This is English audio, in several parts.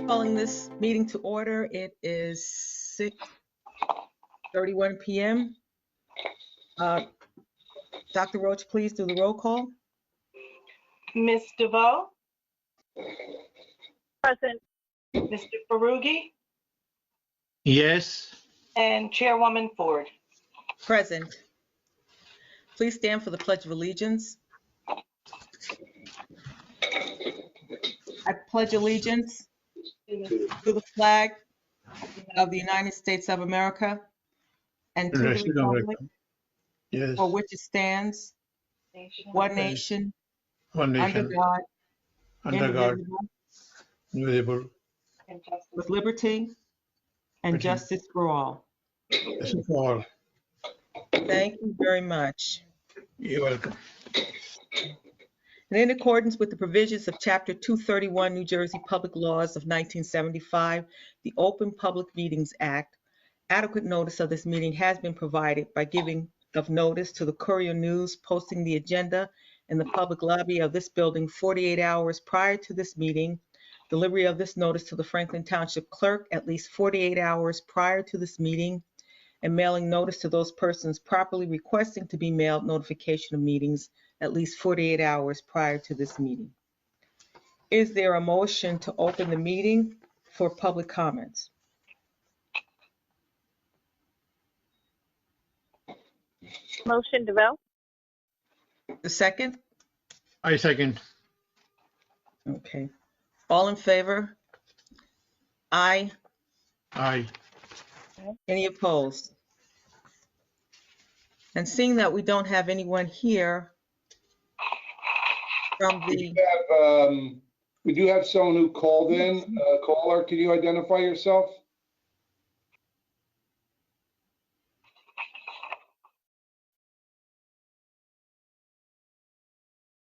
Calling this meeting to order. It is 6:31 p.m. Dr. Roach, please do the roll call. Ms. DeVoe, Present. Mr. Farugi, Yes. and Chairwoman Ford. Present. Please stand for the Pledge of Allegiance. I pledge allegiance to the flag of the United States of America and to the republic Yes. for which it stands, one nation, One under nation, God, under God, indivisible, indivisible, with liberty and Liberty. justice for all. this is for all. Thank you very much. You're welcome. And in accordance with the provisions of Chapter 231 New Jersey Public Laws of 1975, the Open Public Meetings Act, adequate notice of this meeting has been provided by giving of notice to the Courier News, posting the agenda in the public lobby of this building 48 hours prior to this meeting, delivery of this notice to the Franklin Township Clerk at least 48 hours prior to this meeting, and mailing notice to those persons properly requesting to be mailed notification of meetings at least 48 hours prior to this meeting. Is there a motion to open the meeting for public comments? Motion DeVoe. The second? I second. Okay. All in favor? Aye. Aye. Any opposed? And seeing that we don't have anyone here from the, We do have someone who called in. Caller, can you identify yourself?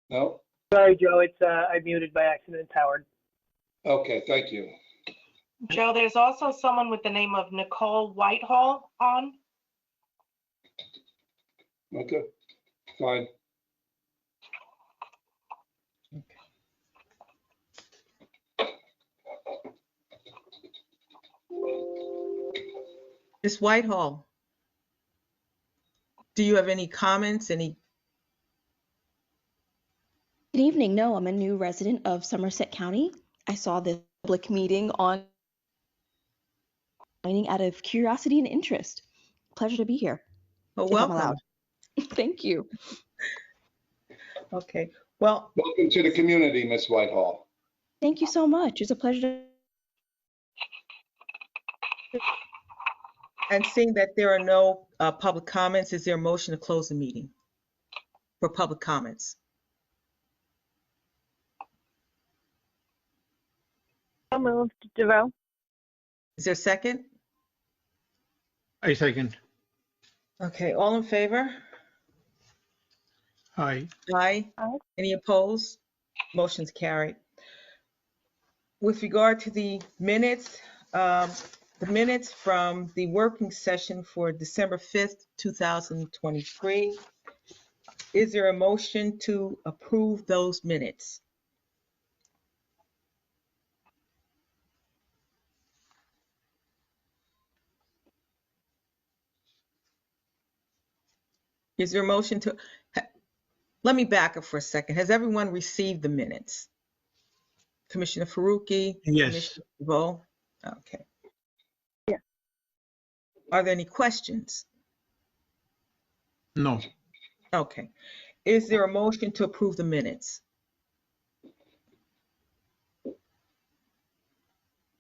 No? Sorry, Joe, it's I muted by accident, Howard. Okay, thank you. Joe, there's also someone with the name of Nicole Whitehall on. Okay, fine. Ms. Whitehall, do you have any comments, any? Good evening. No, I'm a new resident of Somerset County. I saw this public meeting on out of curiosity and interest. Pleasure to be here. Well, if I'm welcome. allowed. Thank you. Okay, well, Welcome to the community, Ms. Whitehall. Thank you so much. It's a pleasure to and seeing that there are no public comments, is there a motion to close the meeting for public comments? So moved DeVoe. Is there a second? I second. Okay, all in favor? Aye. Aye. Aye. Any opposed? Motion's carried. With regard to the minutes from the working session for December 5th, 2023, is there a motion to approve those minutes? Is there a motion to, let me back up for a second. Has everyone received the minutes? Commissioner Faruqi? Yes. Commissioner DeVoe? Okay. Yeah. Are there any questions? No. Okay. Is there a motion to approve the minutes?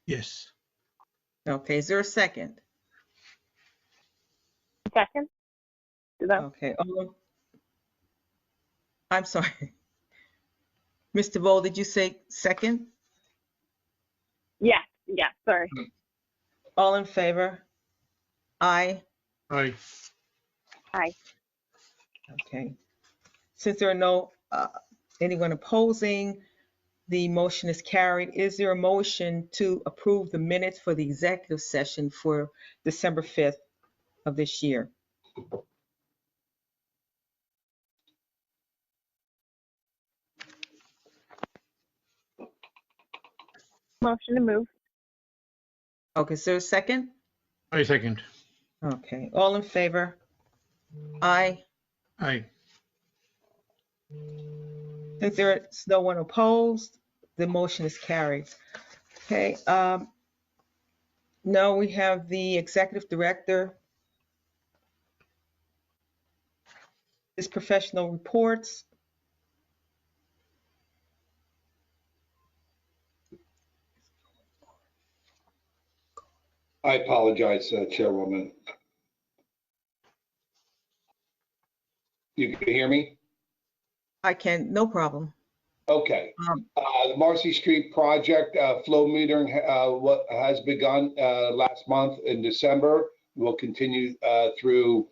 Yes. Okay. Is there a second? Second. DeVoe. Okay. I'm sorry. Mr. DeVoe, did you say second? Yeah. Sorry. All in favor? Aye. Aye. Aye. Okay. Since there are no anyone opposing, the motion is carried. Is there a motion to approve the minutes for the executive session for December 5th of this year? Motion to move. Okay, is there a second? I second. Okay, all in favor? Aye. Aye. Since there is no one opposed, the motion is carried. Okay, now we have the executive director. His professional reports. I apologize, Chairwoman. You can hear me? I can, no problem. Okay. Um, The Marcy Street project, flow metering, what has begun last month in December, will continue through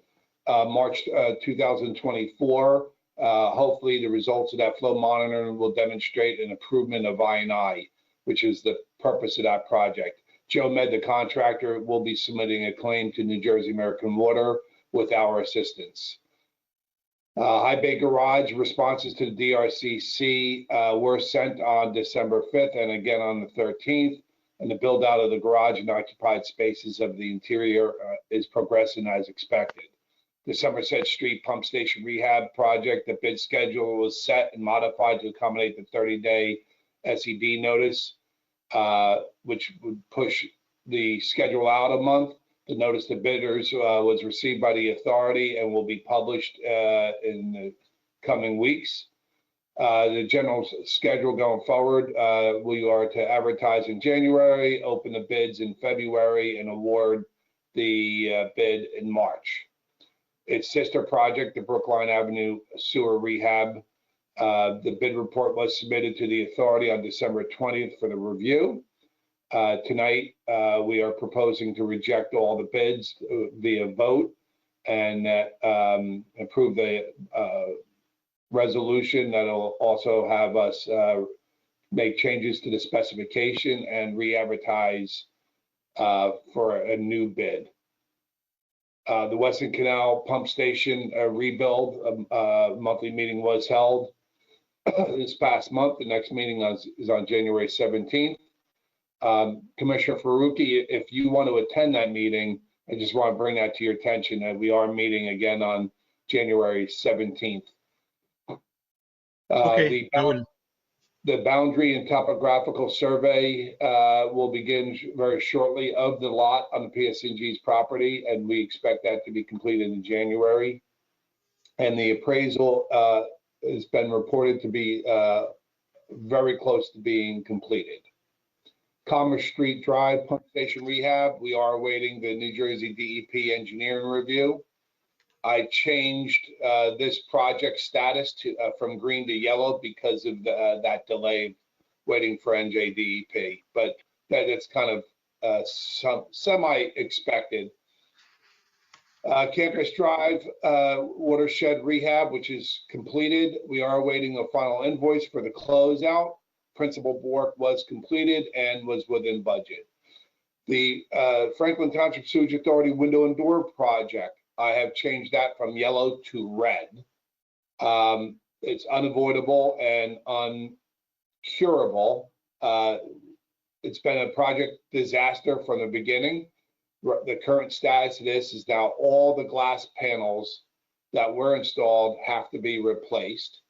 March 2024. Hopefully, the results of that flow monitoring will demonstrate an improvement of I&I, which is the purpose of that project. Joe Med, the contractor, will be submitting a claim to New Jersey American Water with our assistance. High Bay Garage responses to the DRCC were sent on December 5th and again on the 13th. And the build out of the garage and occupied spaces of the interior is progressing as expected. The Somerset Street Pump Station Rehab Project, the bid schedule was set and modified to accommodate the 30-day SED notice, which would push the schedule out a month. The notice to bidders was received by the authority and will be published in the coming weeks. The general schedule going forward, we are to advertise in January, open the bids in February, and award the bid in March. Its sister project, the Brookline Avenue Sewer Rehab, the bid report was submitted to the authority on December 20th for the review. Tonight, we are proposing to reject all the bids via vote and approve the resolution that'll also have us make changes to the specification and re-advertise for a new bid. The Weston Canal Pump Station rebuild monthly meeting was held this past month. The next meeting is on January 17th. Commissioner Faruqi, if you want to attend that meeting, I just want to bring that to your attention that we are meeting again on January 17th. Okay, I will. The boundary and topographical survey will begin very shortly of the lot on the PSNG's property, and we expect that to be completed in January. And the appraisal has been reported to be very close to being completed. Commerce Street Drive Pump Station Rehab, we are awaiting the New Jersey DEP engineering review. I changed this project status to from green to yellow because of that delay waiting for NJDEP, but that it's kind of semi-expected. Campus Drive watershed rehab, which is completed. We are awaiting a final invoice for the closeout. Principal work was completed and was within budget. The Franklin Township Sewerage Authority window and door project, I have changed that from yellow to red. It's unavoidable and uncurable. It's been a project disaster from the beginning. The current status of this is now all the glass panels that were installed have to be replaced.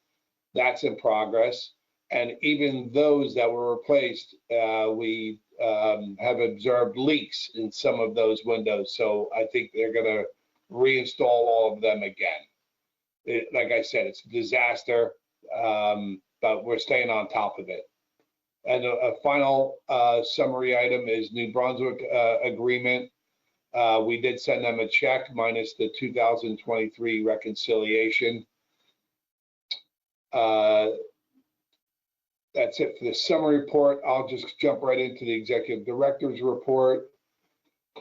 That's in progress. And even those that were replaced, we have observed leaks in some of those windows. So I think they're going to reinstall all of them again. Like I said, it's a disaster, but we're staying on top of it. And a final summary item is New Brunswick agreement. We did send them a check minus the 2023 reconciliation. That's it for the summary report. I'll just jump right into the executive director's report.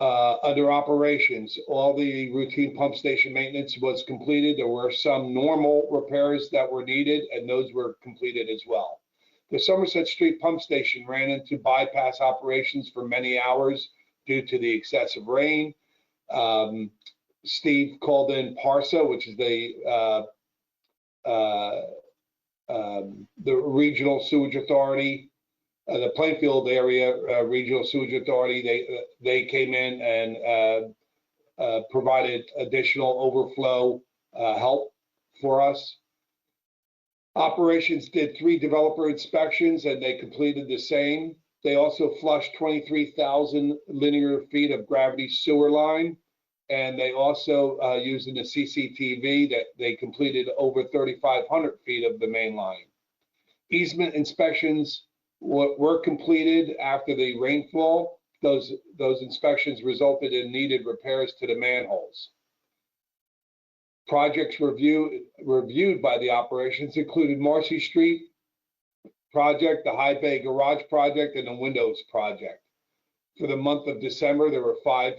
Under operations, all the routine pump station maintenance was completed. There were some normal repairs that were needed, and those were completed as well. The Somerset Street pump station ran into bypass operations for many hours due to the excessive rain. Steve called in PARSA, which is the regional sewage authority, the Plainfield area Regional Sewage Authority, they came in and provided additional overflow help for us. Operations did 3 developer inspections and they completed the same. They also flushed 23,000 linear feet of gravity sewer line. And they also, using the CCTV, that they completed over 3,500 feet of the main line. Easement inspections were completed after the rainfall. Those inspections resulted in needed repairs to the manholes. Projects reviewed by the operations included Marcy Street project, the High Bay Garage project, and the Windows project. For the month of December, there were 5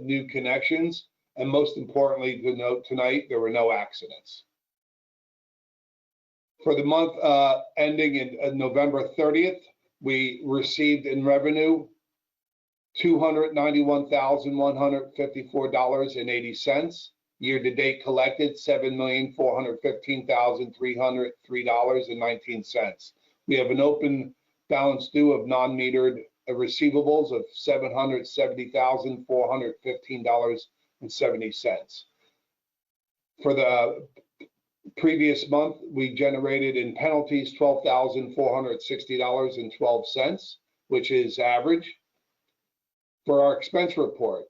new connections, and most importantly to note tonight, there were no accidents. For the month ending in November 30th, we received in revenue $291,154.80. Year-to-date collected $7,415,303.19. We have an open balance due of non-metered receivables of $770,415.70. For the previous month, we generated in penalties $12,460.12, which is average. For our expense report,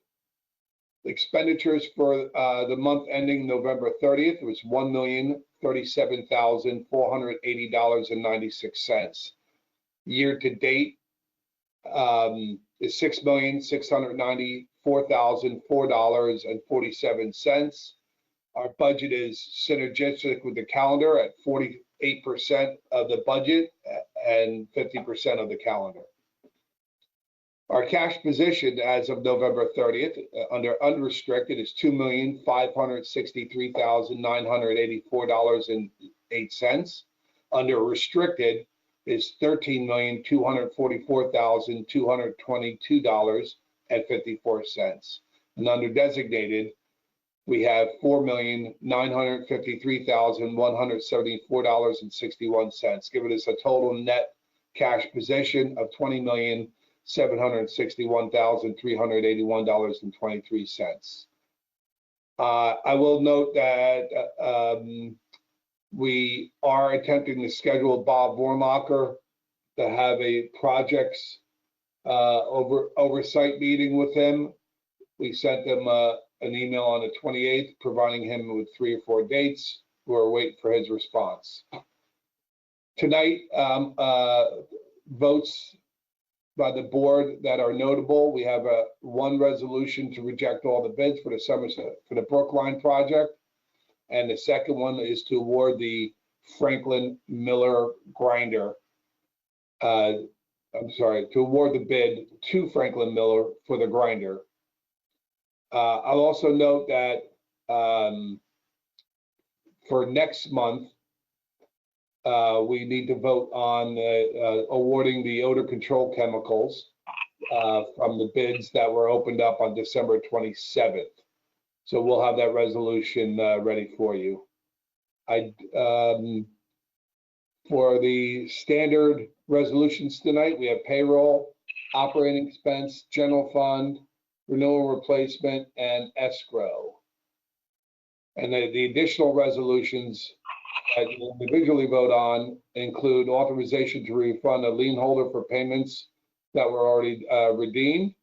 expenditures for the month ending November 30th was $1,037,480.96. Year to date is $6,694,004.47. Our budget is synergistic with the calendar at 48% of the budget and 50% of the calendar. Our cash position as of November 30th under unrestricted is $2,563,984.08. Under restricted is $13,244,222.54. And under designated, we have $4,953,174.61, giving us a total net cash position of $20,761,381.23. I will note that we are attempting to schedule Bob Vornlocker to have a projects oversight meeting with him. We sent them an email on the 28th, providing him with 3 or 4 dates. We're waiting for his response. Tonight, votes by the board that are notable. We have one resolution to reject all the bids for the Brookline project. And the second one is to award the Franklin Miller grinder. To award the bid to Franklin Miller for the grinder. I'll also note that for next month, we need to vote on awarding the odor control chemicals from the bids that were opened up on December 27th. So we'll have that resolution ready for you. For the standard resolutions tonight, we have payroll, operating expense, general fund, renewal replacement, and escrow. And the additional resolutions that you individually vote on include authorization to refund a lien holder for payments that were already redeemed.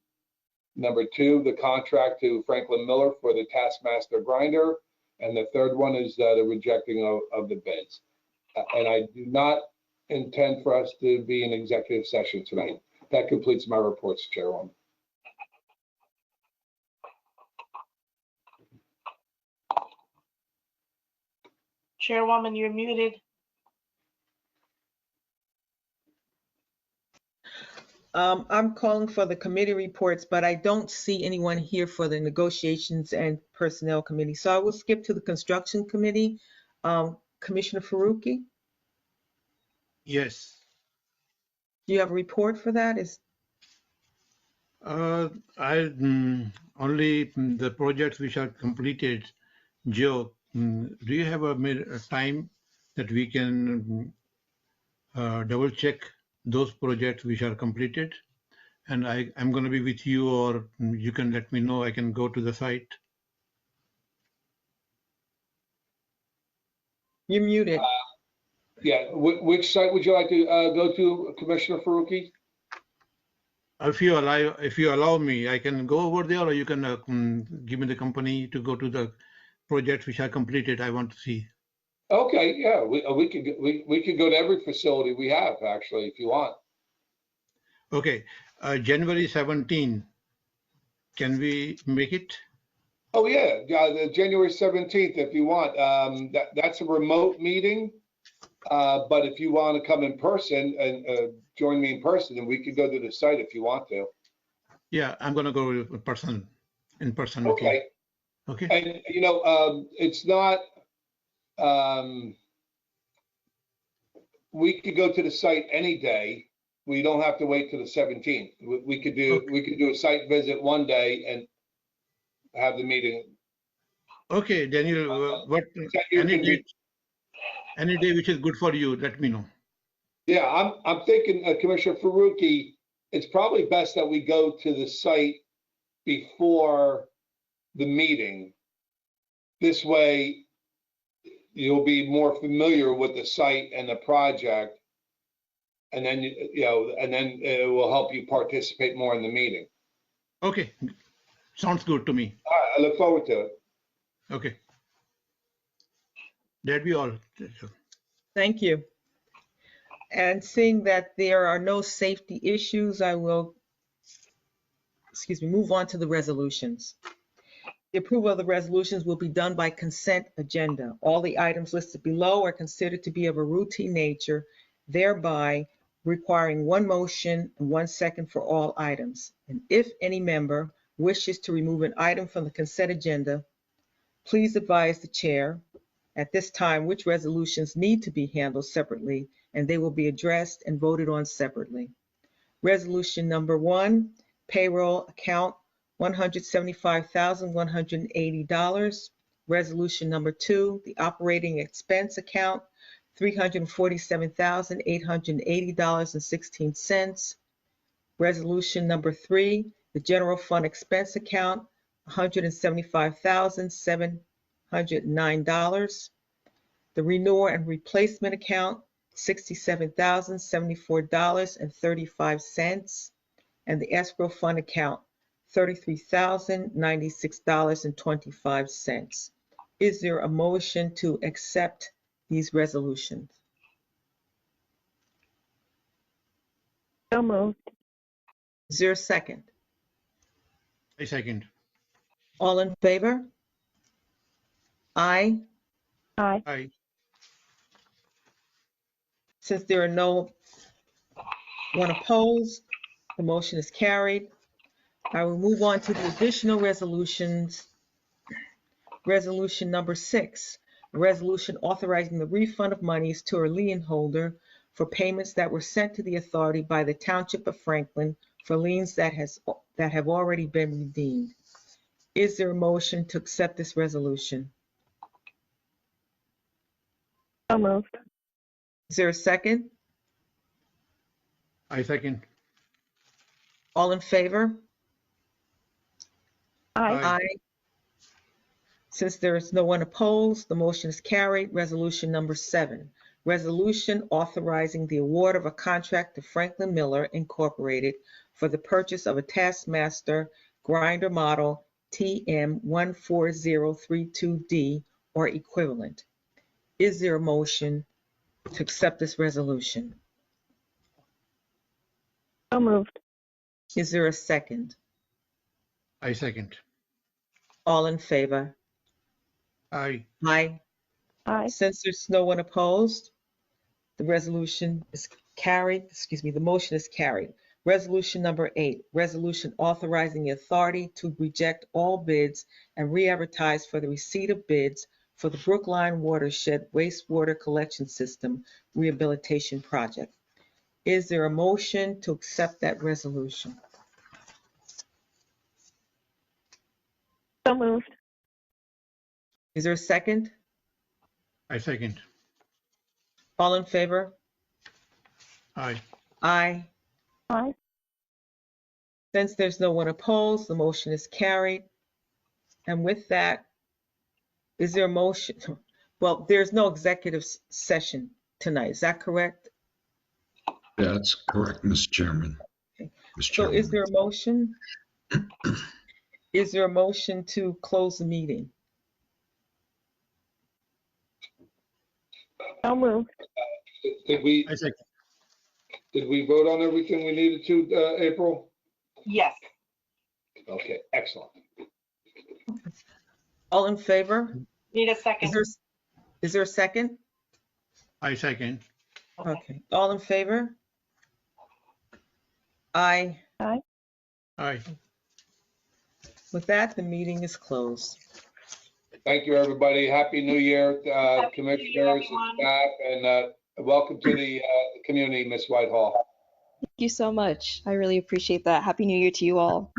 Number 2, the contract to Franklin Miller for the Taskmaster grinder. And the third one is the rejecting of the bids. And I do not intend for us to be in executive session tonight. That completes my reports, Chairwoman. Chairwoman, you're muted. I'm calling for the committee reports, but I don't see anyone here for the negotiations and personnel committee. So I will skip to the construction committee. Commissioner Faruqi, Yes. do you have a report for that? Only the projects which are completed. Joe, do you have a time that we can double check those projects which are completed. And I'm going to be with you, or you can let me know. I can go to the site. You're muted. Yeah, which site would you like to go to, Commissioner Faruqi? If you allow me, I can go over there, or you can give me the company to go to the projects which are completed. I want to see. Okay, yeah, we could go to every facility we have, actually, if you want. Okay, January 17. Can we make it? Oh, yeah, the January 17th, if you want. That's a remote meeting. But if you want to come in person and join me in person, then we could go to the site if you want to. Yeah, I'm going to go in person with you. Okay. Okay. And, you know, it's not, we could go to the site any day. We don't have to wait till the 17th. We could do a site visit one day and have the meeting. Okay, Daniel, what Is that your convenience? any day which is good for you, let me know. Yeah, I'm thinking, Commissioner Faruqi, it's probably best that we go to the site before the meeting. This way, you'll be more familiar with the site and the project, and then, and then it will help you participate more in the meeting. Okay, sounds good to me. All right, I look forward to it. Okay. That'd be all. Thank you. And seeing that there are no safety issues, I will, move on to the resolutions. The approval of the resolutions will be done by consent agenda. All the items listed below are considered to be of a routine nature, thereby requiring one motion and 1 second for all items. And if any member wishes to remove an item from the consent agenda, please advise the chair at this time which resolutions need to be handled separately, and they will be addressed and voted on separately. Resolution number 1, payroll account $175,180. Resolution number 2, the operating expense account $347,880.16. Resolution number 3, the general fund expense account $175,709. The renewal and replacement account $67,074.35, and the escrow fund account $33,096.25. Is there a motion to accept these resolutions? So moved. Is there a second? I second. All in favor? Aye. Aye. Aye. Since there are no one opposed, the motion is carried. I will move on to the additional resolutions. Resolution number 6, a resolution authorizing the refund of monies to a lien holder for payments that were sent to the authority by the Township of Franklin for liens that have already been redeemed. Is there a motion to accept this resolution? So moved. Is there a second? I second. All in favor? Aye. Aye. Since there is no one opposed, the motion is carried. Resolution number 7, resolution authorizing the award of a contract to Franklin Miller Incorporated for the purchase of a Taskmaster grinder model TM14032D or equivalent. Is there a motion to accept this resolution? So moved. Is there a second? I second. All in favor? Aye. Aye. Aye. Since there's no one opposed, the resolution is carried, the motion is carried. Resolution number 8, resolution authorizing the authority to reject all bids and re-advertise for the receipt of bids for the Brookline Watershed Wastewater Collection System Rehabilitation Project. Is there a motion to accept that resolution? So moved. Is there a second? I second. All in favor? Aye. Aye. Aye. Since there's no one opposed, the motion is carried. And with that, is there a motion? Well, there's no executive session tonight. Is that correct? That's correct, Mr. Chairman. Okay. Mr. So is Chairman. there a motion? Is there a motion to close the meeting? So moved. Did we, I second. did we vote on everything we needed to, April? Yes. Okay, excellent. All in favor? Need a Is second. there a second? I second. Okay. All in favor? Aye. Aye. Aye. With that, the meeting is closed. Thank you, everybody. Happy New Year, Happy New Year, commissioners and everyone. staff, and welcome to the community, Ms. Whitehall. Thank you so much. I really appreciate that. Happy New Year to you all.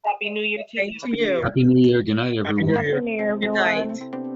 Happy New Year to Same you. to you. Happy New Year. Good night, Happy everyone. New Happy Year. New Year, Good everyone. night.